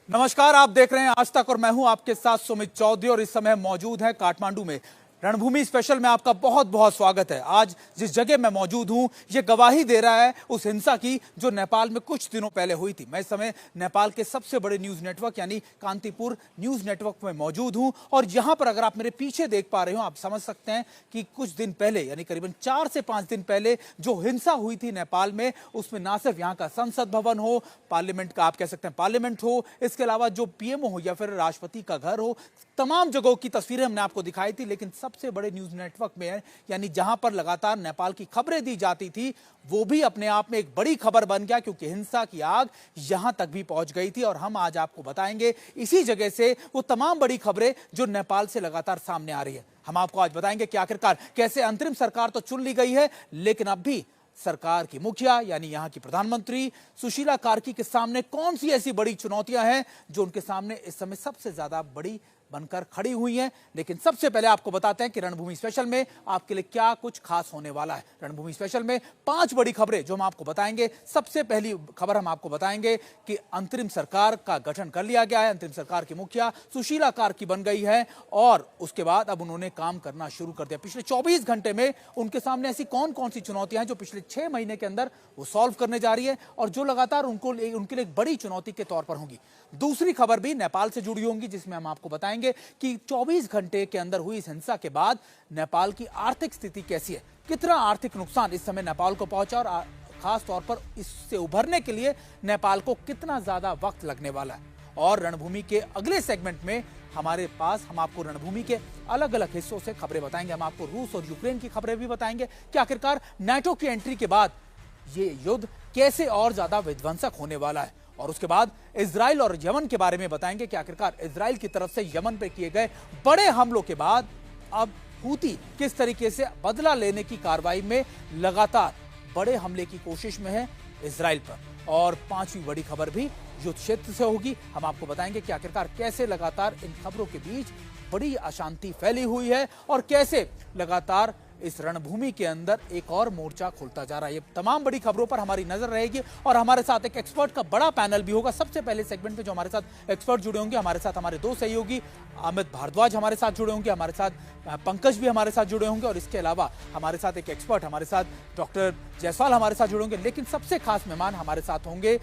नमस्कार, आप देख रहे हैं आज तक और मैं हूं आपके साथ सुमित चौधरी और इस समय मौजूद है काठमांडू में। रणभूमि स्पेशल में आपका बहुत बहुत स्वागत है। आज जिस जगह मैं मौजूद हूं ये गवाही दे रहा है उस हिंसा की जो नेपाल में कुछ दिनों पहले हुई थी। मैं इस समय नेपाल के सबसे बड़े न्यूज नेटवर्क यानी कांतिपुर न्यूज नेटवर्क में मौजूद हूं और यहां पर अगर आप मेरे पीछे देख पा रहे हो आप समझ सकते हैं कि कुछ दिन पहले यानी करीबन 4 से 5 दिन पहले जो हिंसा हुई थी नेपाल में, उसमें ना सिर्फ यहाँ का संसद भवन हो, पार्लियामेंट का आप कह सकते हैं पार्लियामेंट हो, इसके अलावा जो पीएमओ हो या फिर राष्ट्रपति का घर हो, तमाम जगहों की तस्वीरें हमने आपको दिखाई थी। लेकिन सबसे बड़े न्यूज नेटवर्क में है यानी जहां पर लगातार नेपाल की खबरें दी जाती थी, वो भी अपने आप में एक बड़ी खबर बन गया क्योंकि हिंसा की आग यहां तक भी पहुंच गई थी। और हम आज आपको बताएंगे इसी जगह से वो तमाम बड़ी खबरें जो नेपाल से लगातार सामने आ रही है। हम आपको आज बताएंगे कि आखिरकार कैसे अंतरिम सरकार तो चुन ली गई है, लेकिन अब भी सरकार की मुखिया यानी यहां की प्रधानमंत्री सुशीला कार्की के सामने कौन सी ऐसी बड़ी चुनौतियां हैं जो उनके सामने इस समय सबसे ज्यादा बड़ी बनकर खड़ी हुई हैं। लेकिन सबसे पहले आपको बताते हैं कि रणभूमि स्पेशल में आपके लिए क्या कुछ खास होने वाला है। रणभूमि स्पेशल में 5 बड़ी खबरें जो हम आपको बताएंगे। सबसे पहली खबर हम आपको बताएंगे कि अंतरिम सरकार का गठन कर लिया गया है, अंतरिम सरकार की मुखिया सुशीला कार्की बन गई है और उसके बाद अब उन्होंने काम करना शुरू कर दिया। पिछले 24 घंटे में उनके सामने ऐसी कौन कौन सी चुनौतियां हैं जो पिछले 6 महीने के अंदर वो सॉल्व करने जा रही है और जो लगातार उनके लिए एक बड़ी चुनौती के तौर पर होंगी। दूसरी खबर भी नेपाल से जुड़ी होंगी जिसमें हम आपको बताएंगे कि 24 घंटे के अंदर हुई इस हिंसा के बाद नेपाल की आर्थिक स्थिति कैसी है, कितना आर्थिक नुकसान इस समय नेपाल को पहुंचा और खास तौर पर इससे उभरने के लिए नेपाल को कितना ज्यादा वक्त लगने वाला है। और रणभूमि के अगले सेगमेंट में हमारे पास हम आपको रणभूमि के अलग अलग हिस्सों से खबरें बताएंगे। हम आपको रूस और यूक्रेन की खबरें भी बताएंगे कि आखिरकार नाटो की एंट्री के बाद ये युद्ध कैसे और ज्यादा विध्वंसक होने वाला है। और उसके बाद इजराइल और यमन के बारे में बताएंगे कि आखिरकार इजराइल की तरफ से यमन पर किए गए बड़े हमलों के बाद अब हूती किस तरीके से बदला लेने की कार्रवाई में लगातार बड़े हमले की कोशिश में है इजराइल पर। और 5वीं बड़ी खबर भी युद्ध क्षेत्र से होगी। हम आपको बताएंगे कि आखिरकार कैसे लगातार इन खबरों के बीच बड़ी अशांति फैली हुई है और कैसे लगातार इस रणभूमि के अंदर एक और मोर्चा खुलता जा रहा है। ये तमाम बड़ी खबरों पर हमारी नजर रहेगी और हमारे साथ एक एक्सपर्ट का बड़ा पैनल भी होगा। सबसे पहले सेगमेंट में जो हमारे साथ एक्सपर्ट जुड़े होंगे, हमारे साथ हमारे 2 सहयोगी अमित भारद्वाज हमारे साथ जुड़े होंगे, हमारे साथ पंकज भी हमारे साथ जुड़े होंगे और इसके अलावा हमारे साथ एक एक्सपर्ट हमारे साथ डॉक्टर जायसवाल हमारे साथ जुड़े होंगे। लेकिन सबसे खास मेहमान हमारे साथ होंगे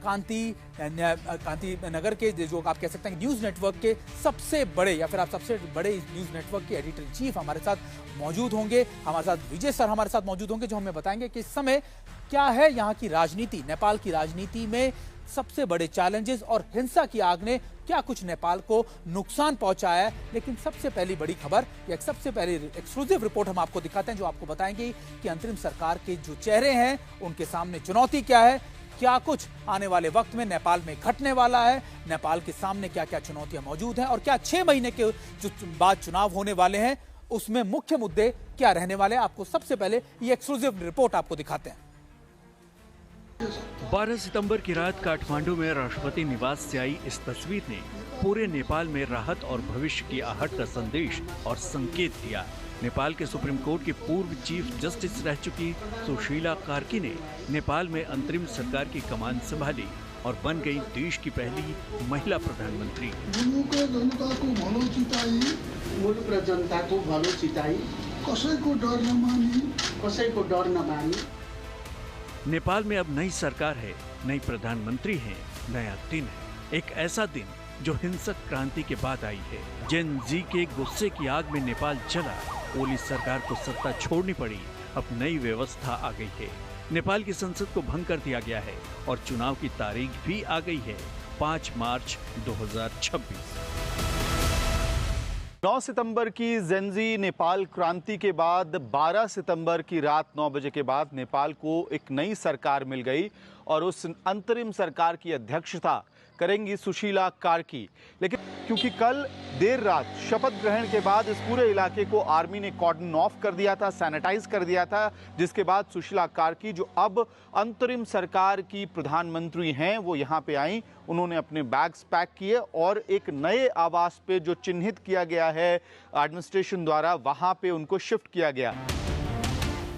कांति नगर के जो आप कह सकते हैं न्यूज नेटवर्क के सबसे बड़े या फिर आप सबसे बड़े न्यूज नेटवर्क के एडिटर इन चीफ हमारे साथ मौजूद होंगे। हमारे साथ विजय सर हमारे साथ मौजूद होंगे जो हमें बताएंगे कि इस समय क्या है यहाँ की राजनीति, नेपाल की राजनीति में सबसे बड़े चैलेंजेस और हिंसा की आग ने क्या कुछ नेपाल को नुकसान पहुंचाया है। लेकिन सबसे पहली बड़ी खबर या सबसे पहली एक्सक्लूसिव रिपोर्ट हम आपको दिखाते हैं जो आपको बताएंगे कि अंतरिम सरकार के जो चेहरे हैं उनके सामने चुनौती क्या है, क्या कुछ आने वाले वक्त में नेपाल में घटने वाला है, नेपाल के सामने क्या क्या चुनौतियां मौजूद हैं और क्या 6 महीने के जो बाद चुनाव होने वाले हैं उसमें मुख्य मुद्दे क्या रहने वाले हैं। आपको सबसे पहले ये एक्सक्लूसिव रिपोर्ट आपको दिखाते हैं। 12 सितंबर की रात काठमांडू में राष्ट्रपति निवास से आई इस तस्वीर ने पूरे नेपाल में राहत और भविष्य की आहट का संदेश और संकेत दिया। नेपाल के सुप्रीम कोर्ट की पूर्व चीफ जस्टिस रह चुकी सुशीला कार्की ने नेपाल में अंतरिम सरकार की कमान संभाली और बन गई देश की पहली महिला प्रधानमंत्री। नेपाल में अब नई सरकार है, नई प्रधानमंत्री है, नया दिन है। एक ऐसा दिन जो हिंसक क्रांति के बाद आई है। जेन जी के गुस्से की आग में नेपाल जला, पुलिस सरकार को सत्ता छोड़नी पड़ी, अब नई व्यवस्था आ गई है। नेपाल की संसद को भंग कर दिया गया है और चुनाव की तारीख भी आ गई है 5 मार्च 2026। 9 सितंबर की जेनजी नेपाल क्रांति के बाद 12 सितंबर की रात 9 बजे के बाद नेपाल को एक नई सरकार मिल गई और उस अंतरिम सरकार की अध्यक्षता करेंगी सुशीला कार्की। लेकिन क्योंकि कल देर रात शपथ ग्रहण के बाद इस पूरे इलाके को आर्मी ने कॉर्डन ऑफ कर दिया था, सैनिटाइज कर दिया था, जिसके बाद सुशीला कार्की जो अब अंतरिम सरकार की प्रधानमंत्री हैं वो यहाँ पे आई। उन्होंने अपने बैग्स पैक किए और एक नए आवास पे जो चिन्हित किया गया है एडमिनिस्ट्रेशन द्वारा, वहाँ पे उनको शिफ्ट किया गया।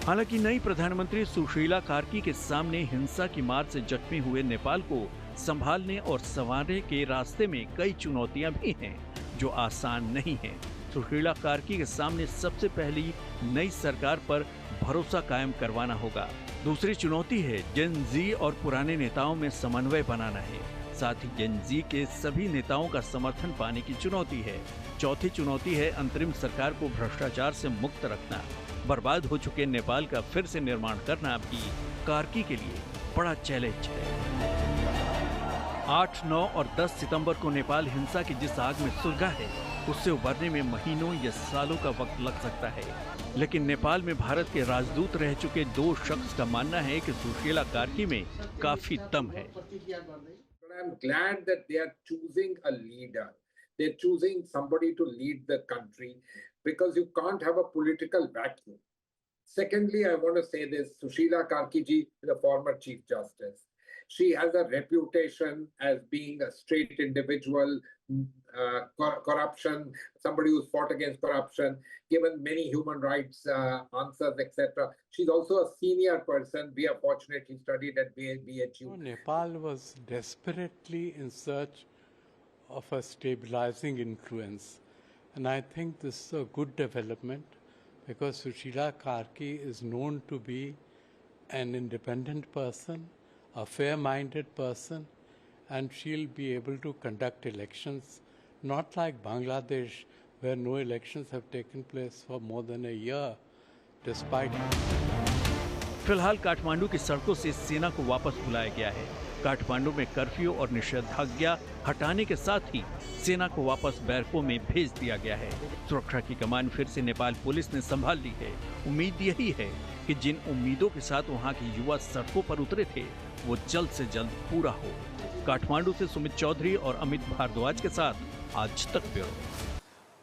हालांकि नई प्रधानमंत्री सुशीला कार्की के सामने हिंसा की मार से जख्मी हुए नेपाल को संभालने और संवारने के रास्ते में कई चुनौतियां भी हैं जो आसान नहीं हैं। सुशीला कार्की के सामने सबसे पहली नई सरकार पर भरोसा कायम करवाना होगा। दूसरी चुनौती है जेन जी और पुराने नेताओं में समन्वय बनाना है। साथ ही जेन जी के सभी नेताओं का समर्थन पाने की चुनौती है। चौथी चुनौती है अंतरिम सरकार को भ्रष्टाचार से मुक्त रखना। बर्बाद हो चुके नेपाल का फिर से निर्माण करना भी कार्की के लिए बड़ा चैलेंज है। 8, 9 और 10 सितंबर को नेपाल हिंसा की जिस आग में सुलगा है, उससे उबरने में महीनों या सालों का वक्त लग सकता है। लेकिन नेपाल में भारत के राजदूत रह चुके 2 शख्स का मानना है कि सुशीला कार्की में काफी दम है। I'm glad that they are choosing a leader. They're choosing somebody to lead the country because you can't have a political vacuum. Secondly, I want to say this, Sushila Karki ji is a former Chief Justice. She has a reputation as being a straight individual, corruption, somebody who's fought against corruption, given many human rights answers, etc. She's also a senior person. We are fortunate she studied at BHU. Nepal was desperately in search of a stabilizing influence. And I think this is a good development because Sushila Karki is known to be an independent person, a fair-minded person, and she'll be able to conduct elections, not like Bangladesh, where no elections have taken place for more than a year, despite... फिलहाल काठमांडू की सड़कों से सेना को वापस बुलाया गया है। काठमांडू में कर्फ्यू और निषेधाज्ञा हटाने के साथ ही सेना को वापस बैरकों में भेज दिया गया है। सुरक्षा की कमान फिर से नेपाल पुलिस ने संभाल ली है। उम्मीद यही है कि जिन उम्मीदों के साथ वहां के युवा सड़कों पर उतरे थे, वो जल्द से जल्द पूरा हो। काठमांडू से सुमित चौधरी और अमित भारद्वाज के साथ आज तक ब्यूरो।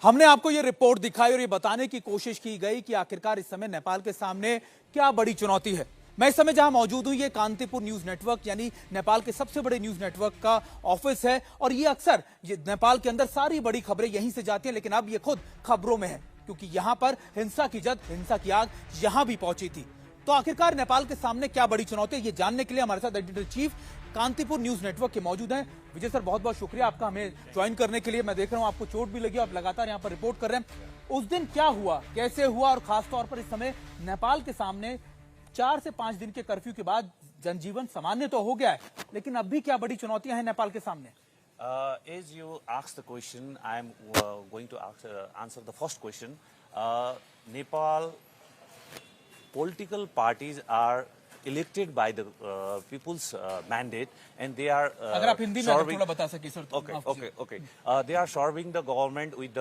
हमने आपको ये रिपोर्ट दिखाई और ये बताने की कोशिश की गई कि आखिरकार इस समय नेपाल के सामने क्या बड़ी चुनौती है। मैं इस समय जहां मौजूद हूं, ये कांतिपुर न्यूज नेटवर्क यानी नेपाल के सबसे बड़े न्यूज नेटवर्क का ऑफिस है और ये अक्सर नेपाल के अंदर सारी बड़ी खबरें यहीं से जाती हैं, लेकिन अब ये खुद खबरों में है क्योंकि यहां पर हिंसा की जद, हिंसा की आग यहां भी पहुंची थी। तो आखिरकार नेपाल के सामने क्या बड़ी चुनौती है, ये जानने के लिए हमारे साथ editor chief Kantipur news network के मौजूद हैं। विजय सर, बहुत बहुत शुक्रिया आपका हमें ज्वाइन करने के लिए। मैं देख रहा हूं आपको चोट भी लगी, आप लगातार यहां पर रिपोर्ट कर रहे हैं। उस दिन क्या हुआ, कैसे हुआ और खासतौर पर इस समय नेपाल के सामने 4 से 5 दिन के कर्फ्यू के बाद जनजीवन सामान्य तो हो गया है, लेकिन अब भी क्या बड़ी चुनौतियां हैं नेपाल के सामने? As you asked the question, I am going to answer the first question. Nepal political parties are elected by the people's mandate, and they are अगर आप हिंदी में थोड़ा बता सके सर तो। Okay. They are serving the government with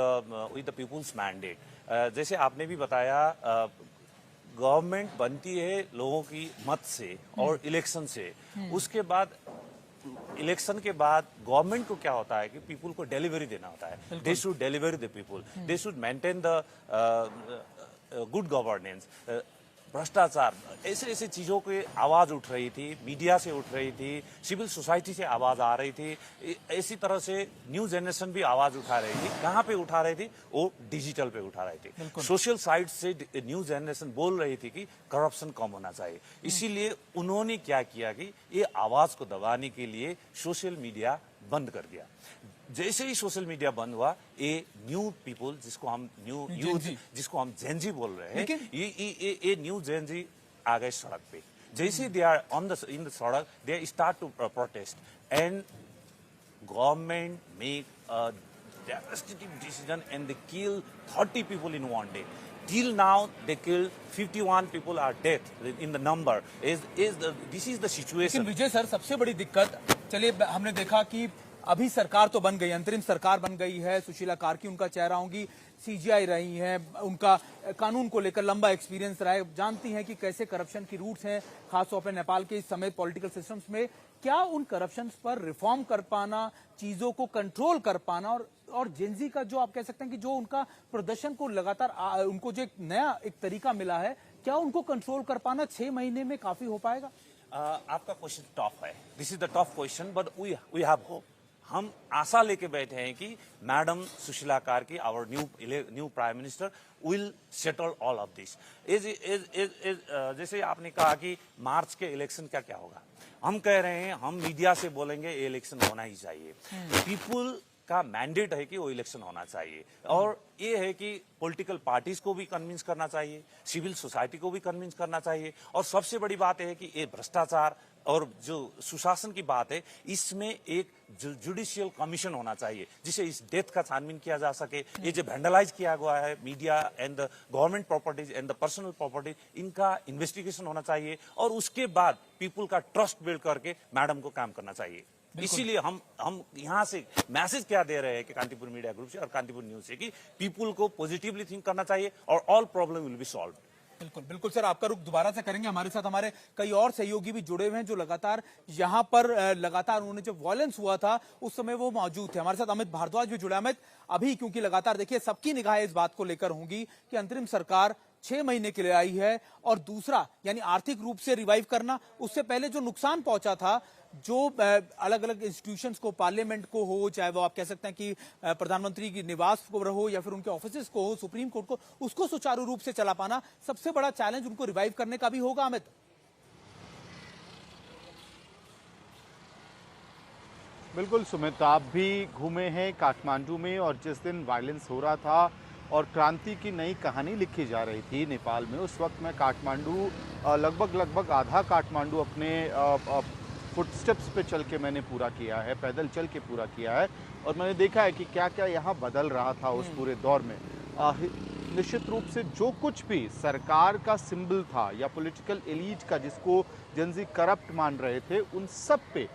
the people's mandate. जैसे आपने भी बताया, गवर्नमेंट बनती है लोगों की मत से और इलेक्शन से। उसके बाद इलेक्शन के बाद गवर्नमेंट को क्या होता है कि पीपल को डिलीवरी देना होता है। They should deliver the people, they should maintain the good governance. भ्रष्टाचार, ऐसे चीजों की आवाज उठ रही थी, मीडिया से उठ रही थी, सिविल सोसाइटी से आवाज आ रही थी। इसी तरह से न्यू जनरेशन भी आवाज उठा रही थी। कहाँ पे उठा रही थी? वो डिजिटल पे उठा रही थी। सोशल साइट से न्यू जनरेशन बोल रही थी कि करप्शन कम होना चाहिए। इसीलिए उन्होंने क्या किया कि ये आवाज को दबाने के लिए सोशल मीडिया बंद कर दिया। जैसे ही सोशल मीडिया बंद हुआ, ये न्यू पीपल, जिसको हम न्यू यूथ, जिसको हम जेनजी बोल रहे हैं, ये न्यू जेनजी आ गए सड़क पे। जैसे दे आर इन द सड़क, they start to protest and government make a devastating decision and they kill 30 people in one day. Till now, they killed 51 people are dead in the number. This is the situation. लेकिन विजय sir, सबसे बड़ी दिक्कत, चलिए हमने देखा कि अभी सरकार तो बन गई, अंतरिम सरकार बन गई है। सुशीला कार्की उनका चेहरा होंगी, सीजीआई रही हैं, उनका कानून को लेकर लंबा एक्सपीरियंस रहा है, जानती हैं कि कैसे करप्शन की रूट्स हैं, खासतौर पर नेपाल के समेत पॉलिटिकल सिस्टम्स में। क्या उन करप्शन पर रिफॉर्म कर पाना, चीजों को कंट्रोल कर पाना और जेनजी का जो आप कह सकते हैं कि जो उनका प्रदर्शन को लगातार उनको जो एक नया तरीका मिला है, क्या उनको कंट्रोल कर पाना 6 महीने में काफी हो पाएगा? आपका क्वेश्चन टफ है। This is the tough question, but we have hope. हम आशा लेके बैठे हैं कि madam Sushila Karki, our new prime minister, will settle all of this. जैसे आपने कहा कि मार्च के इलेक्शन क्या होगा, हम कह रहे हैं, हम मीडिया से बोलेंगे ये इलेक्शन होना ही चाहिए। पीपुल का मैंडेट है कि वो इलेक्शन होना चाहिए, और ये है कि पॉलिटिकल पार्टीज को भी कन्विंस करना चाहिए, सिविल सोसाइटी को भी कन्विंस करना चाहिए, और सबसे बड़ी बात है कि ये भ्रष्टाचार और जो सुशासन की बात है, इसमें एक जुडिशियल कमीशन होना चाहिए जिसे इस डेथ का छानबीन किया जा सके। ये जो वैंडलाइज किया हुआ है media and the government properties and the personal properties, इनका इन्वेस्टिगेशन होना चाहिए, और उसके बाद पीपुल का ट्रस्ट बिल्ड करके मैडम को काम करना चाहिए। इसीलिए हम यहाँ से मैसेज क्या दे रहे हैं कि कांतिपुर मीडिया ग्रुप से और कांतिपुर न्यूज से, कि पीपुल को पॉजिटिवली थिंक करना चाहिए और all problem will be solve. बिल्कुल बिल्कुल सर, आपका रुख दोबारा से करेंगे। हमारे साथ हमारे कई और सहयोगी भी जुड़े हुए हैं जो लगातार यहाँ पर लगातार उन्होंने जब वायलेंस हुआ था उस समय वो मौजूद थे। हमारे साथ अमित भारद्वाज भी जुड़ा। अमित, अभी क्योंकि लगातार देखिए सबकी निगाहें इस बात को लेकर होंगी कि अंतरिम सरकार 6 महीने के लिए आई है, और दूसरा यानी आर्थिक रूप से रिवाइव करना, उससे पहले जो नुकसान पहुंचा था, जो अलग अलग इंस्टीट्यूशंस को, पार्लियामेंट को हो, चाहे वो आप कह सकते हैं कि प्रधानमंत्री की निवास को रहो या फिर उनके ऑफिसेस को हो, सुप्रीम कोर्ट को, उसको सुचारू रूप से चला पाना सबसे बड़ा चैलेंज उनको रिवाइव करने का भी होगा। अमित, बिल्कुल सुमित, आप भी घूमे हैं काठमांडू में, और जिस दिन वायलेंस हो रहा था और क्रांति की नई कहानी लिखी जा रही थी नेपाल में, उस वक्त मैं काठमांडू लगभग आधा काठमांडू अपने फुटस्टेप्स पे चल के मैंने पूरा किया है, पैदल चल के पूरा किया है, और मैंने देखा है कि क्या क्या यहाँ बदल रहा था उस पूरे दौर में। निश्चित रूप से जो कुछ भी सरकार का सिंबल था या पॉलिटिकल एलीट का, जिसको जनजी करप्ट मान रहे थे, उन सब पे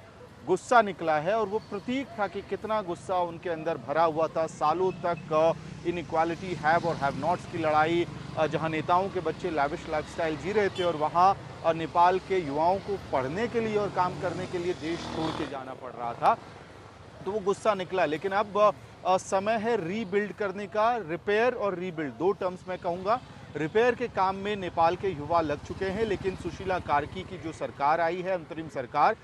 गुस्सा निकला है, और वो प्रतीक था कि कितना गुस्सा उनके अंदर भरा हुआ था। सालों तक इनइक्वालिटी, हैव और हैव नॉट्स की लड़ाई, जहां नेताओं के बच्चे लैविश लाइफस्टाइल जी रहे थे, और वहां नेपाल के युवाओं को पढ़ने के लिए और काम करने के लिए देश छोड़ के जाना पड़ रहा था, तो वो गुस्सा निकला। लेकिन अब समय है रीबिल्ड करने का। रिपेयर और रीबिल्ड, दो टर्म्स मैं कहूँगा। रिपेयर के काम में नेपाल के युवा लग चुके हैं, लेकिन सुशीला कार्की की जो सरकार आई है, अंतरिम सरकार,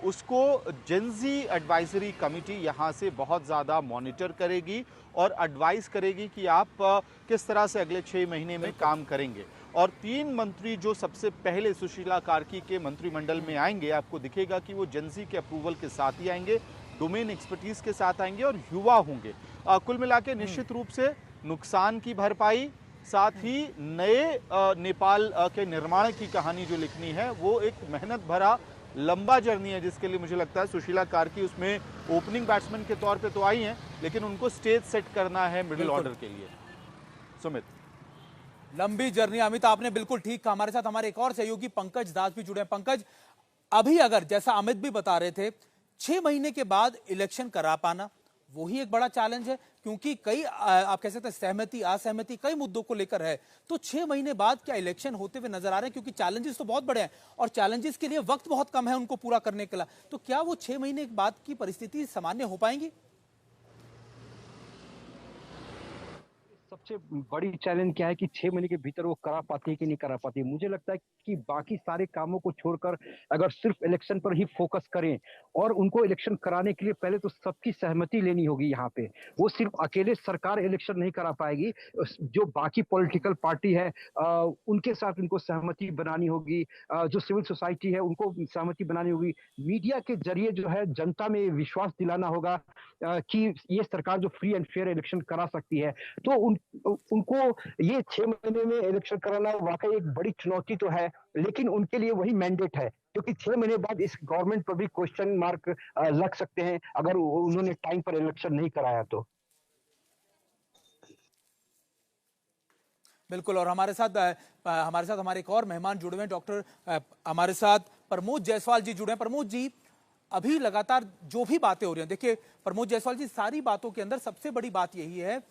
उसको जेनजी एडवाइजरी कमेटी यहाँ से बहुत ज़्यादा मॉनिटर करेगी और एडवाइस करेगी कि आप किस तरह से अगले 6 महीने में काम करेंगे। और 3 मंत्री जो सबसे पहले सुशीला कार्की के मंत्रिमंडल में आएंगे, आपको दिखेगा कि वो जेनजी के अप्रूवल के साथ ही आएंगे, डोमेन एक्सपर्टीज के साथ आएंगे और युवा होंगे। कुल मिला के निश्चित रूप से नुकसान की भरपाई, साथ ही नए नेपाल के निर्माण की कहानी जो लिखनी है, वो एक मेहनत भरा लंबा जर्नी है, जिसके लिए मुझे लगता है सुशीला कार्की उसमें ओपनिंग बैट्समैन के तौर पे तो आई हैं, लेकिन उनको स्टेज सेट करना है मिडिल ऑर्डर के लिए। सुमित, लंबी जर्नी। अमित, आपने बिल्कुल ठीक कहा। हमारे साथ हमारे एक और सहयोगी पंकज दास भी जुड़े हैं। पंकज, अभी अगर जैसा अमित भी बता रहे थे, 6 महीने के बाद इलेक्शन करा पाना वही एक बड़ा चैलेंज है, क्योंकि कई आप कह सकते हैं सहमति असहमति कई मुद्दों को लेकर है। तो 6 महीने बाद क्या इलेक्शन होते हुए नजर आ रहे हैं? क्योंकि चैलेंजेस तो बहुत बड़े हैं और चैलेंजेस के लिए वक्त बहुत कम है उनको पूरा करने के लिए। तो क्या वो 6 महीने बाद की परिस्थिति सामान्य हो पाएंगी? सबसे बड़ी चैलेंज क्या है कि 6 महीने के भीतर वो करा पाती है कि नहीं करा पाती है। मुझे लगता है कि बाकी सारे कामों को छोड़कर अगर सिर्फ इलेक्शन पर ही फोकस करें, और उनको इलेक्शन कराने के लिए पहले तो सबकी सहमति लेनी होगी। यहाँ पे वो सिर्फ अकेले सरकार इलेक्शन नहीं करा पाएगी, जो बाकी पॉलिटिकल पार्टी है उनके साथ उनको सहमति बनानी होगी, जो सिविल सोसाइटी है उनको सहमति बनानी होगी। मीडिया के जरिए जो है जनता में विश्वास दिलाना होगा कि ये सरकार जो फ्री एंड फेयर इलेक्शन करा सकती है। तो उनको ये 6 महीने में इलेक्शन कराना वाकई एक बड़ी चुनौती तो है, लेकिन उनके लिए वही मैंडेट है, क्योंकि 6 महीने बाद इस गवर्नमेंट पर भी क्वेश्चन मार्क लग सकते हैं अगर उन्होंने टाइम पर इलेक्शन नहीं कराया तो। बिल्कुल। और हमारे साथ हमारे एक और मेहमान जुड़े हुए हैं, डॉक्टर हमारे साथ प्रमोद जायसवाल जी जुड़े हैं। प्रमोद जी, अभी लगातार जो भी बातें हो रही हैं, देखिए प्रमोद जायसवाल जी, सारी बातों के अंदर सबसे बड़ी बात यही है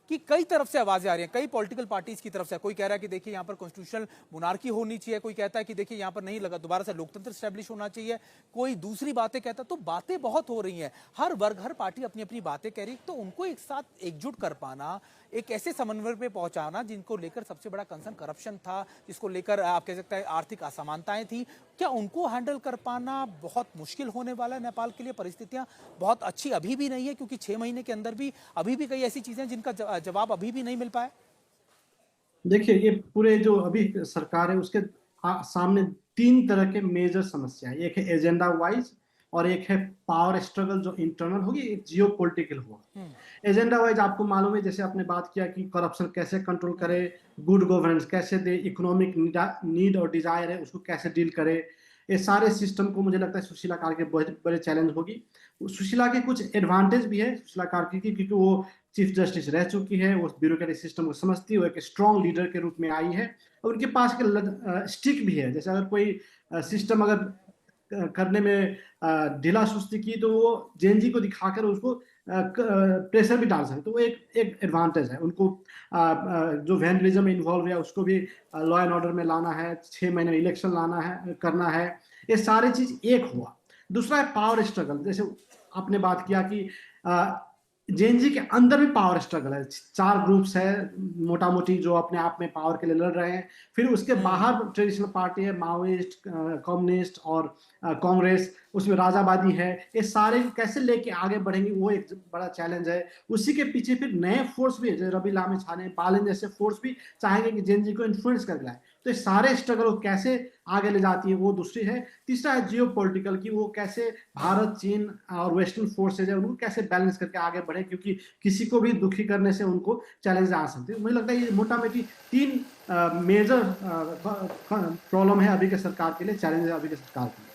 कि कई तरफ से आवाजें आ रही हैं, कई पॉलिटिकल पार्टीज की तरफ से। कोई कह रहा है कि देखिए यहाँ पर कॉन्स्टिट्यूशनल मोनार्की होनी चाहिए, कोई कहता है कि देखिए यहाँ पर नहीं लगा, दोबारा से लोकतंत्र स्टैब्लिश होना चाहिए, कोई दूसरी बातें कहता है। तो बातें बहुत हो रही हैं, हर वर्ग हर पार्टी अपनी अपनी बातें कह रही है। तो उनको एक साथ एकजुट कर पाना, एक ऐसे समन्वय पे पहुंचाना जिनको लेकर सबसे बड़ा कंसर्न करप्शन था, जिसको लेकर आप कह सकते हैं आर्थिक असमानताएं थी, क्या उनको हैंडल कर पाना बहुत मुश्किल होने वाला है? नेपाल के लिए परिस्थितियां बहुत अच्छी अभी भी नहीं है, क्योंकि 6 महीने के अंदर भी अभी भी कई ऐसी चीजें जिनका जवाब अभी भी नहीं मिल पाया। देखिए, ये पूरे जो अभी सरकार है उसके सामने तीन तरह के मेजर समस्या है। एक है एजेंडा वाइज और एक है पावर स्ट्रगल जो इंटरनल होगी, एक जियो पोलिटिकल होगा। एजेंडा वाइज आपको मालूम है, जैसे आपने बात किया कि करप्शन कैसे कंट्रोल करे, गुड गवर्नेंस कैसे दे, इकोनॉमिक नीड और डिजायर है उसको कैसे डील करे, ये सारे सिस्टम को मुझे लगता है सुशीला कार्की बहुत बड़े चैलेंज होगी। सुशीला के कुछ एडवांटेज भी है सुशीला कार्की की, क्योंकि वो चीफ जस्टिस रह चुकी है, वो ब्यूरोक्रेटिक सिस्टम को समझती है, वो एक स्ट्रॉन्ग लीडर के रूप में आई है और उनके पास स्टिक भी है। जैसे अगर कोई सिस्टम अगर करने में ढीला सुस्ती की तो वो जेएनजी को दिखाकर उसको प्रेशर भी डाल सकते, तो वो एक एडवांटेज है उनको। जो वैंडलिज्म में इन्वॉल्व है उसको भी लॉ एंड ऑर्डर में लाना है, 6 महीने में इलेक्शन लाना है, करना है, ये सारी चीज एक हुआ। दूसरा है पावर स्ट्रगल। जैसे आपने बात किया कि जेएनजी के अंदर भी पावर स्ट्रगल है, 4 ग्रुप्स है मोटा मोटी जो अपने आप में पावर के लिए लड़ रहे हैं। फिर उसके बाहर ट्रेडिशनल पार्टी है, माओइस्ट, कम्युनिस्ट और कांग्रेस, उसमें राजावादी है। ये सारे कैसे लेके आगे बढ़ेंगे वो एक बड़ा चैलेंज है। उसी के पीछे फिर नए फोर्स भी है, जैसे रवि लामी छाने, बालन जैसे फोर्स भी चाहेंगे कि जेएनजी को इन्फ्लुएंस कर लाए। तो ये सारे स्ट्रगल को कैसे आगे ले जाती है वो दूसरी है। तीसरा है जियो पोलिटिकल की, वो कैसे भारत, चीन और वेस्टर्न फोर्सेज है उनको कैसे बैलेंस करके आगे बढ़े, क्योंकि किसी को भी दुखी करने से उनको चैलेंज आ सकते हैं। मुझे लगता है ये मोटा मोटी 3 मेजर प्रॉब्लम है अभी के सरकार के लिए, चैलेंज है अभी के सरकार के लिए।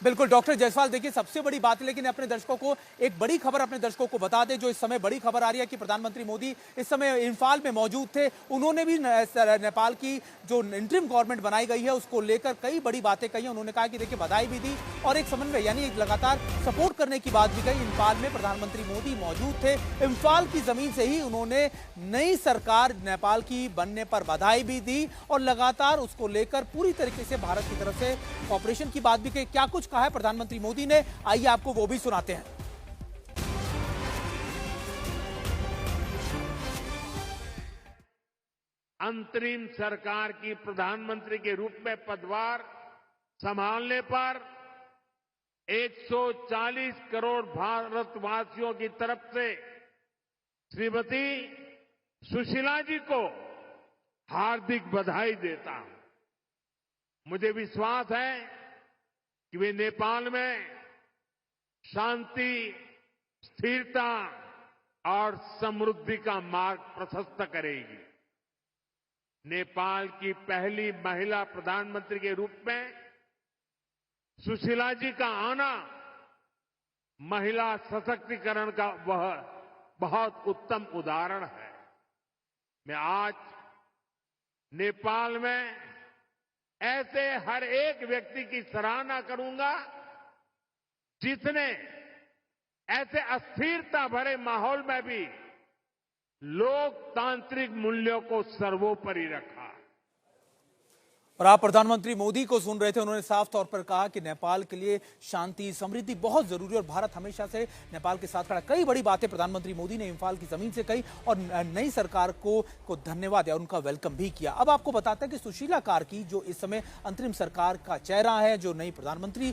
बिल्कुल डॉक्टर जायसवाल, देखिए सबसे बड़ी बात है, लेकिन अपने दर्शकों को एक बड़ी खबर अपने दर्शकों को बता दें। जो इस समय बड़ी खबर आ रही है कि प्रधानमंत्री मोदी इस समय इम्फाल में मौजूद थे। उन्होंने भी नेपाल की जो इंटरिम गवर्नमेंट बनाई गई है उसको लेकर कई बड़ी बातें कही। उन्होंने कहा कि देखिए बधाई भी दी और एक समन्वय यानी एक लगातार सपोर्ट करने की बात भी कही। इम्फाल में प्रधानमंत्री मोदी मौजूद थे। इम्फाल की जमीन से ही उन्होंने नई सरकार नेपाल की बनने पर बधाई भी दी और लगातार उसको लेकर पूरी तरीके से भारत की तरफ से ऑपरेशन की बात भी कही। क्या कुछ कहा है प्रधानमंत्री मोदी ने, आइए आपको वो भी सुनाते हैं। अंतरिम सरकार की प्रधानमंत्री के रूप में पदभार संभालने पर 140 करोड़ भारतवासियों की तरफ से श्रीमती सुशीला जी को हार्दिक बधाई देता हूं। मुझे विश्वास है कि वे नेपाल में शांति, स्थिरता और समृद्धि का मार्ग प्रशस्त करेगी। नेपाल की पहली महिला प्रधानमंत्री के रूप में सुशीला जी का आना महिला सशक्तिकरण का वह बहुत उत्तम उदाहरण है। मैं आज नेपाल में ऐसे हर एक व्यक्ति की सराहना करूंगा जिसने ऐसे अस्थिरता भरे माहौल में भी लोकतांत्रिक मूल्यों को सर्वोपरि रखा। और आप प्रधानमंत्री मोदी को सुन रहे थे। उन्होंने साफ तौर पर कहा कि नेपाल के लिए शांति, समृद्धि बहुत जरूरी है और भारत हमेशा से नेपाल के साथ खड़ा। कई बड़ी बातें प्रधानमंत्री मोदी ने इम्फाल की जमीन से कही और नई सरकार को धन्यवाद दिया, उनका वेलकम भी किया। अब आपको बताते हैं कि सुशीला कार्की जो इस समय अंतरिम सरकार का चेहरा है, जो नई प्रधानमंत्री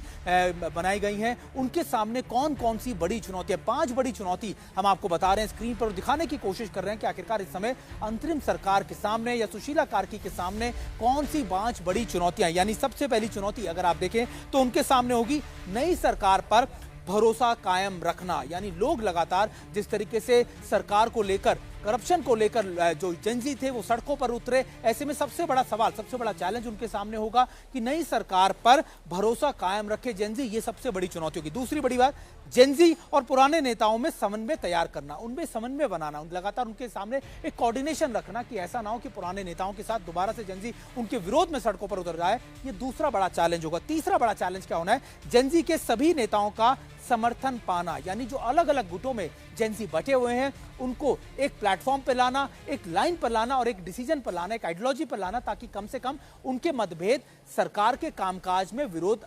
बनाई गई हैं, उनके सामने कौन कौन सी बड़ी चुनौती है। 5 बड़ी चुनौती हम आपको बता रहे हैं स्क्रीन पर, दिखाने की कोशिश कर रहे हैं कि आखिरकार इस समय अंतरिम सरकार के सामने या सुशीला कार्की के सामने कौन सी 5 बड़ी चुनौतियां। यानी सबसे पहली चुनौती अगर आप देखें तो उनके सामने होगी नई सरकार पर भरोसा कायम रखना। यानी लोग लगातार जिस तरीके से सरकार को लेकर, करप्शन को लेकर जो जेनजी थे वो सड़कों पर उतरे, ऐसे में सबसे बड़ा सवाल, सबसे बड़ा चैलेंज उनके सामने होगा कि नई सरकार पर भरोसा कायम रखे जेनजी। ये सबसे बड़ी चुनौती होगी। दूसरी बड़ी बात, जेनजी और पुराने नेताओं में समन्वय तैयार करना, उनमें समन्वय बनाना, लगातार उनके सामने एक कोऑर्डिनेशन रखना कि ऐसा ना हो कि पुराने नेताओं के साथ दोबारा से जेनजी उनके विरोध में सड़कों पर उतर जाए। ये दूसरा बड़ा चैलेंज होगा। तीसरा बड़ा चैलेंज क्या होना है, जेनजी के सभी नेताओं का समर्थन पाना। यानी जो अलग अलग गुटों में जेनजी बटे हुए हैं उनको एक प्लेटफॉर्म पर लाना, एक लाइन पर लाना और एक डिसीजन पर लाना, एक आइडियोलॉजी पर लाना, ताकि कम से कम उनके मतभेद सरकार के कामकाज में विरोध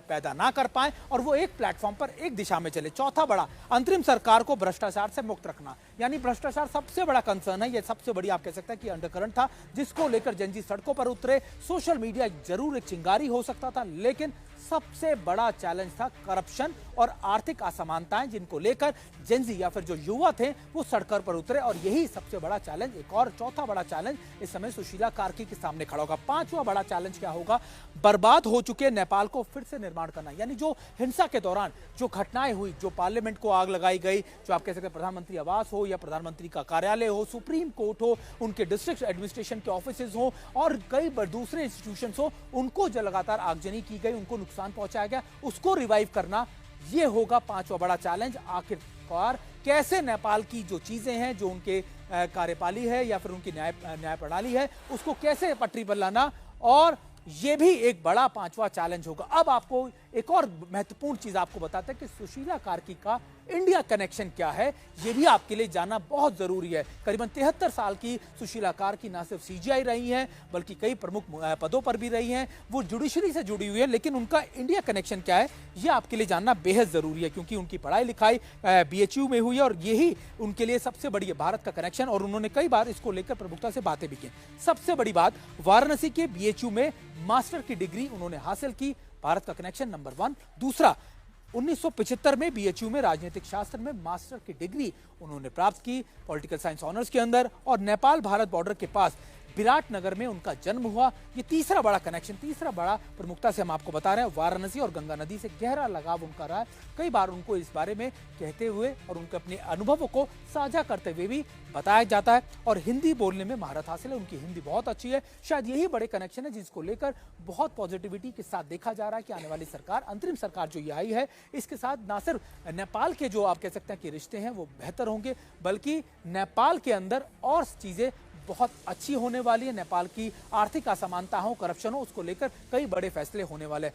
पैदा ना कर पाए और वो एक प्लेटफॉर्म पर एक दिशा में चले। चौथा बड़ा, अंतरिम सरकार को भ्रष्टाचार से मुक्त रखना। यानी भ्रष्टाचार सबसे बड़ा कंसर्न है, ये सबसे बड़ी आप कह सकते हैं कि अंडरकरंट था जिसको लेकर जेनजी सड़कों पर उतरे। सोशल मीडिया जरूर एक चिंगारी हो सकता था, लेकिन सबसे बड़ा चैलेंज था करप्शन और आर्थिक असमानताएं, जिनको लेकर जेनजी या फिर जो युवा थे वो सड़कों पर उतरे। और यही सबसे बड़ा चैलेंज, एक और चौथा बड़ा चैलेंज इस समय सुशीला कार्की के सामने खड़ा होगा। पांचवा बड़ा चैलेंज क्या होगा? बर्बाद हो चुके नेपाल को फिर से निर्माण करना। यानी जो हिंसा के दौरान जो घटनाएं हुई, जो पार्लियामेंट को आग लगाई गई, जो आप कह सकते हैं प्रधानमंत्री आवास हो या प्रधानमंत्री का कार्यालय हो, सुप्रीम कोर्ट हो, उनके डिस्ट्रिक्ट एडमिनिस्ट्रेशन के ऑफिसेज हो और कई दूसरे इंस्टीट्यूशन हो, उनको जो लगातार आगजनी की गई, उनको नुकसान पहुंचाया गया, उसको रिवाइव करना, ये होगा पांचवा बड़ा चैलेंज। आखिरकार कैसे नेपाल की जो चीजें हैं, जो उनके कार्यपाली है या फिर उनकी न्याय प्रणाली है, उसको कैसे पटरी पर लाना, और ये भी एक बड़ा पांचवा चैलेंज होगा। अब आपको एक और महत्वपूर्ण चीज आपको बताते हैं कि सुशीला कार्की का इंडिया कनेक्शन क्या है, ये भी आपके लिए जानना बहुत जरूरी है। करीबन 73 साल की सुशीला कार्की ना सिर्फ सीजीआई रही हैं, बल्कि कई प्रमुख पदों पर भी रही हैं। वो जुडिशरी से जुड़ी हुई है, लेकिन उनका इंडिया कनेक्शन क्या है, ये आपके लिए जानना बेहद जरूरी है, क्योंकि उनकी पढ़ाई लिखाई BHU में हुई है और यही उनके लिए सबसे बड़ी है, भारत का कनेक्शन। और उन्होंने कई बार इसको लेकर प्रमुखता से बातें भी की। सबसे बड़ी बात, वाराणसी के BHU में मास्टर की डिग्री उन्होंने हासिल की, भारत का कनेक्शन नंबर 1। दूसरा, 1975 में BHU में राजनीतिक शास्त्र में मास्टर की डिग्री उन्होंने प्राप्त की, पॉलिटिकल साइंस ऑनर्स के अंदर, और नेपाल भारत बॉर्डर के पास विराटनगर में उनका जन्म हुआ। ये तीसरा बड़ा कनेक्शन, तीसरा बड़ा प्रमुखता से हम आपको बता रहे हैं। वाराणसी और गंगा नदी से गहरा लगाव उनका रहा है। कई बार उनको इस बारे में कहते हुए और उनके अपने अनुभवों को साझा करते हुए भी बताया जाता है। और हिंदी बोलने में महारत हासिल है, उनकी हिंदी बहुत अच्छी है। शायद यही बड़े कनेक्शन है जिसको लेकर बहुत पॉजिटिविटी के साथ देखा जा रहा है कि आने वाली सरकार, अंतरिम सरकार जो ये आई है, इसके साथ ना सिर्फ नेपाल के जो आप कह सकते हैं कि रिश्ते हैं वो बेहतर होंगे, बल्कि नेपाल के अंदर और चीजें बहुत अच्छी होने वाली है। नेपाल की आर्थिक असमानता हो, करप्शन हो, उसको लेकर कई बड़े फैसले होने वाले हैं।